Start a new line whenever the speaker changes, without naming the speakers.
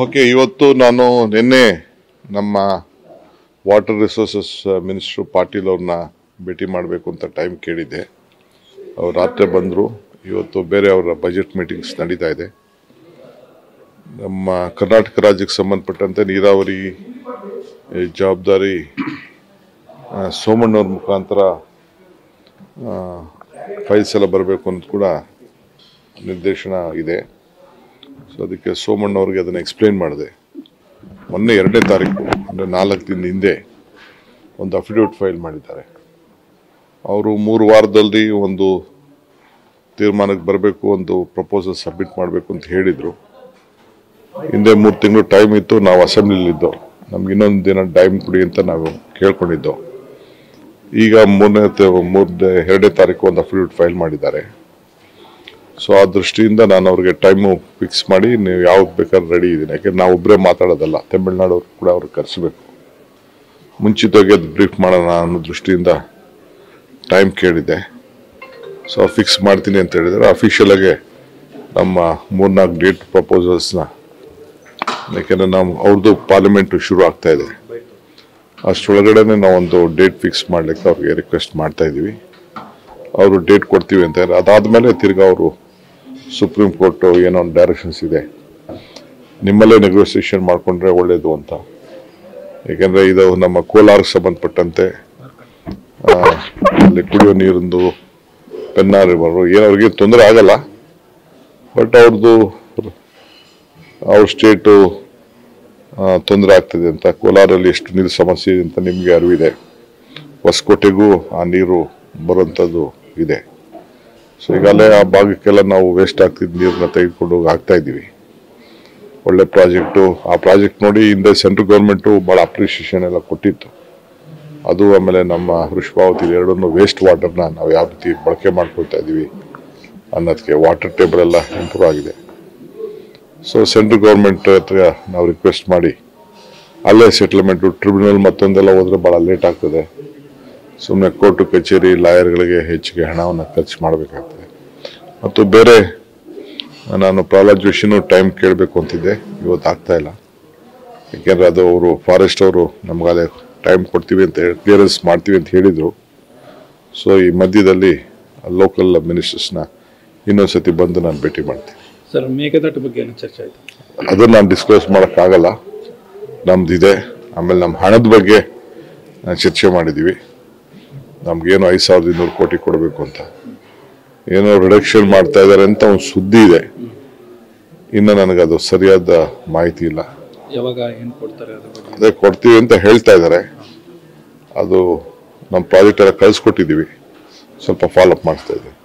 Okay, ಇವತ್ತು ನಾನು ನಿನ್ನೆ ನಮ್ಮ ವಾಟರ್ ರಿಸೋರ್ಸಸ್ ಮಿನಿಸ್ಟ್ರು ಪಾಟೀಲ್ ಅವ್ರನ್ನ ಭೇಟಿ ಮಾಡಬೇಕು ಅಂತ ಟೈಮ್ ಕೇಳಿದ್ದೆ. ಅವ್ರು ರಾತ್ರಿ ಬಂದರು. ಇವತ್ತು ಬೇರೆ ಅವರ ಬಜೆಟ್ ಮೀಟಿಂಗ್ಸ್ ನಡೀತಾ ಇದೆ. ನಮ್ಮ ಕರ್ನಾಟಕ ರಾಜ್ಯಕ್ಕೆ ಸಂಬಂಧಪಟ್ಟಂತೆ ನೀರಾವರಿ ಜವಾಬ್ದಾರಿ ಸೋಮಣ್ಣವ್ರ ಮುಖಾಂತರ ಫೈಲ್ಸ್ ಎಲ್ಲ ಬರಬೇಕು ಅನ್ನೋದು ಕೂಡ ನಿರ್ದೇಶನ ಇದೆ. ಸೊ ಅದಕ್ಕೆ ಸೋಮಣ್ಣವ್ರಿಗೆ ಅದನ್ನು ಎಕ್ಸ್ಪ್ಲೇನ್ ಮಾಡಿದೆ. ಮೊನ್ನೆ 2ನೇ ತಾರೀಕು ಅಂದರೆ 4 ದಿನದ ಹಿಂದೆ ಒಂದು ಅಫಿಡವಿಟ್ ಫೈಲ್ ಮಾಡಿದ್ದಾರೆ. ಅವರು 3 ವಾರದಲ್ಲಿ ಒಂದು ತೀರ್ಮಾನಕ್ಕೆ ಬರಬೇಕು, ಒಂದು ಪ್ರಪೋಸಲ್ ಸಬ್ಮಿಟ್ ಮಾಡಬೇಕು ಅಂತ ಹೇಳಿದರು. ಹಿಂದೆ 3 ತಿಂಗಳು ಟೈಮ್ ಇತ್ತು. ನಾವು ಅಸೆಂಬ್ಲಿಲಿದ್ದೋ, ನಮ್ಗೆ ಇನ್ನೊಂದು ದಿನ ಟೈಮ್ ಕೊಡಿ ಅಂತ ನಾವು ಕೇಳ್ಕೊಂಡಿದ್ದೋ. ಈಗ 2ನೇ ತಾರೀಕು ಒಂದು ಅಫಿಡವಿಟ್ ಫೈಲ್ ಮಾಡಿದ್ದಾರೆ. ಸೊ ಆ ದೃಷ್ಟಿಯಿಂದ ನಾನು ಅವ್ರಿಗೆ ಟೈಮು ಫಿಕ್ಸ್ ಮಾಡಿ, ನೀವು ಯಾವ್ದು ಬೇಕಾದ್ರೆ ರೆಡಿ ಇದ್ದೀನಿ. ಯಾಕೆಂದ್ರೆ ನಾವು ಒಬ್ಬರೇ ಮಾತಾಡೋದಲ್ಲ, ತಮಿಳ್ನಾಡು ಕೂಡ ಅವ್ರಿಗೆ ಕರೆಸಬೇಕು. ಮುಂಚಿತವಾಗಿ ಅದು ಬ್ರೀಫ್ ಮಾಡೋಣ ಅನ್ನೋ ದೃಷ್ಟಿಯಿಂದ ಟೈಮ್ ಕೇಳಿದ್ದೆ. ಸೊ ಫಿಕ್ಸ್ ಮಾಡ್ತೀನಿ ಅಂತ ಹೇಳಿದರೆ ಅಫಿಷಿಯಲಾಗೆ ನಮ್ಮ 3-4 ಡೇಟ್ ಪ್ರಪೋಸಲ್ಸ್ನ, ಯಾಕೆಂದರೆ ನಾವು ಅವ್ರದ್ದು ಪಾರ್ಲಿಮೆಂಟು ಶುರು ಆಗ್ತಾ ಇದೆ, ಅಷ್ಟರೊಳಗಡೆ ನಾವೊಂದು ಡೇಟ್ ಫಿಕ್ಸ್ ಮಾಡಲಿಕ್ಕೆ ಅವ್ರಿಗೆ ರಿಕ್ವೆಸ್ಟ್ ಮಾಡ್ತಾ ಇದ್ದೀವಿ. ಅವರು ಡೇಟ್ ಕೊಡ್ತೀವಿ ಅಂತ. ಅದಾದಮೇಲೆ ತಿರ್ಗಿ ಅವರು ಸುಪ್ರೀಂ ಕೋರ್ಟು ಏನೋ ಒಂದು ಡೈರೆಕ್ಷನ್ಸ್ ಇದೆ, ನಿಮ್ಮಲ್ಲೇ ನೆಗೋಸಿಯೇಷನ್ ಮಾಡಿಕೊಂಡ್ರೆ ಒಳ್ಳೆಯದು ಅಂತ. ಏಕೆಂದರೆ ಇದು ನಮ್ಮ ಕೋಲಾರಕ್ಕೆ ಸಂಬಂಧಪಟ್ಟಂತೆ ಅಲ್ಲಿ ಕುಡಿಯೋ ನೀರಿಂದು ಪೆನ್ನಾ ರಿವರು ಏನವ್ರಿಗೆ ತೊಂದರೆ ಆಗಲ್ಲ, ಬಟ್ ಅವ್ರ ಸ್ಟೇಟು ತೊಂದರೆ ಆಗ್ತದೆ ಅಂತ. ಕೋಲಾರಲ್ಲಿ ಎಷ್ಟು ನೀರು ಸಮಸ್ಯೆ ಇದೆ ಅಂತ ನಿಮಗೆ ಅರಿವಿದೆ. ಹೊಸಕೋಟೆಗೂ ಆ ನೀರು ಬರುವಂಥದ್ದು ಇದೆ. ಸೊ ಈಗಾಗಲೇ ಆ ಭಾಗಕ್ಕೆಲ್ಲ ನಾವು ವೇಸ್ಟ್ ಆಗ್ತಿದ್ದ ನೀರನ್ನ ತೆಗೆದುಕೊಂಡು ಹೋಗಿ ಹಾಕ್ತಾ ಇದ್ದೀವಿ. ಒಳ್ಳೆ ಪ್ರಾಜೆಕ್ಟು. ಆ ಪ್ರಾಜೆಕ್ಟ್ ನೋಡಿ ಹಿಂದೆ ಸೆಂಟ್ರಲ್ ಗೌರ್ಮೆಂಟು ಭಾಳ ಅಪ್ರಿಷಿಯೇಷನ್ ಎಲ್ಲ ಕೊಟ್ಟಿತ್ತು. ಅದು ಆಮೇಲೆ ನಮ್ಮ ವೃಷಭಾವತಿ ಎರಡನ್ನೂ ವೇಸ್ಟ್ ವಾಟರ್ನ ನಾವು ಯಾವ ರೀತಿ ಬಳಕೆ ಮಾಡ್ಕೊಳ್ತಾ ಇದ್ದೀವಿ ಅನ್ನೋದಕ್ಕೆ ವಾಟರ್ ಟೇಬಲ್ ಎಲ್ಲ ಇಂಪ್ರೂವ್ ಆಗಿದೆ. ಸೊ ಸೆಂಟ್ರಲ್ ಗೌರ್ಮೆಂಟ್ ಹತ್ರ ನಾವು ರಿಕ್ವೆಸ್ಟ್ ಮಾಡಿ ಅಲ್ಲೇ ಸೆಟ್ಲ್ಮೆಂಟು, ಟ್ರಿಬ್ಯುನಲ್ ಮತ್ತೊಂದೆಲ್ಲ ಹೋದರೆ ಭಾಳ ಲೇಟ್ ಆಗ್ತದೆ. ಸುಮ್ಮನೆ ಕೋರ್ಟು ಕಚೇರಿ ಲಾಯರ್ಗಳಿಗೆ ಹೆಚ್ಚಿಗೆ ಹಣವನ್ನು ಖರ್ಚು ಮಾಡಬೇಕಾಗ್ತದೆ. ಮತ್ತು ಬೇರೆ ನಾನು ಪ್ರಹ್ಲಾದ್ ಜೋಶಿನೂ ಟೈಮ್ ಕೇಳಬೇಕು ಅಂತಿದ್ದೆ, ಇವತ್ತು ಆಗ್ತಾ ಇಲ್ಲ. ಏಕೆಂದರೆ ಅದು ಅವರು ಫಾರೆಸ್ಟ್ ಅವರು ನಮಗದೇ ಟೈಮ್ ಕೊಡ್ತೀವಿ ಅಂತ ಹೇಳಿ ಕ್ಲಿಯರೆನ್ಸ್ ಮಾಡ್ತೀವಿ ಅಂತ ಹೇಳಿದರು. ಸೊ ಈ ಮಧ್ಯದಲ್ಲಿ ಲೋಕಲ್ ಮಿನಿಸ್ಟರ್ಸ್ನ ಇನ್ನೊಂದು ಸತಿ ಬಂದು ನಾನು ಭೇಟಿ ಮಾಡ್ತೀನಿ.
ಸರ್, ಮೇಕೆದಾಟು ಬಗ್ಗೆ ಏನು ಚರ್ಚೆ ಆಯಿತು?
ಅದನ್ನು ನಾನು ಡಿಸ್ಕ್ಲೋಸ್ ಮಾಡೋಕ್ಕಾಗಲ್ಲ, ನಮ್ದಿದೆ. ಆಮೇಲೆ ನಮ್ಮ ಹಣದ ಬಗ್ಗೆ ಚರ್ಚೆ ಮಾಡಿದ್ದೀವಿ. ನಮಗೇನು 5200 ಕೋಟಿ ಕೊಡಬೇಕು ಅಂತ, ಏನೋ ರಿಡಕ್ಷನ್ ಮಾಡ್ತಾ ಇದ್ದಾರೆ ಅಂತ ಒಂದು ಸುದ್ದಿ ಇದೆ. ಇನ್ನು ನನಗದು ಸರಿಯಾದ ಮಾಹಿತಿ ಇಲ್ಲ.
ಯಾವಾಗ ಏನು ಕೊಡ್ತಾರೆ?
ಅದೇ ಕೊಡ್ತೀವಿ ಅಂತ ಹೇಳ್ತಾ ಇದ್ದಾರೆ. ಅದು ನಮ್ಮ ಪ್ರಾಜೆಕ್ಟ್ ಎಲ್ಲ ಕಳಿಸ್ಕೊಟ್ಟಿದ್ದೀವಿ, ಸ್ವಲ್ಪ ಫಾಲೋ ಅಪ್ ಮಾಡ್ತಾ ಇದ್ದೀವಿ.